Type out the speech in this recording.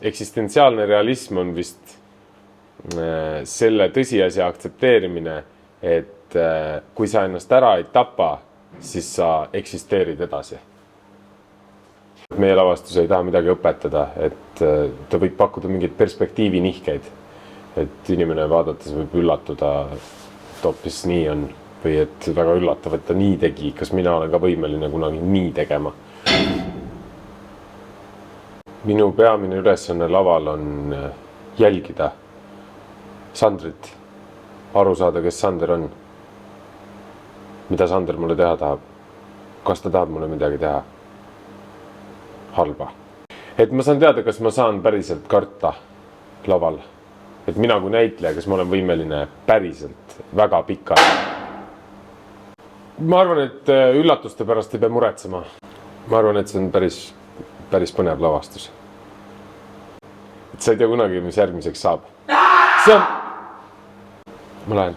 eksistentsiaalne realism on vist selle tõsiasja aktsepteerimine, et kui sa ennast ära ei tapa, siis sa eksisteerid edasi. Meie lavastus ei taha midagi õpetada, et ta võib pakkuda mingeid perspektiivi nihkeid, et inimene vaadates võib üllatuda, et hoopis nii on või et väga üllatav, et ta nii tegi, kas mina olen ka võimeline kunagi nii tegema. Minu peamine ülesanne laval on jälgida Sandrit, aru saada, kes Sander on, mida Sander mulle teha tahab, kas ta tahab mulle midagi teha halba. Et ma saan teada, kas ma saan päriselt karta laval, et mina kui näitleja, kas ma olen võimeline päriselt väga pikalt. Ma arvan, et üllatuste pärast ei pea muretsema. Ma arvan, et see on päris põnev lavastus. Et sa ei tea kunagi, mis järgmiseks saab. Ma lähen.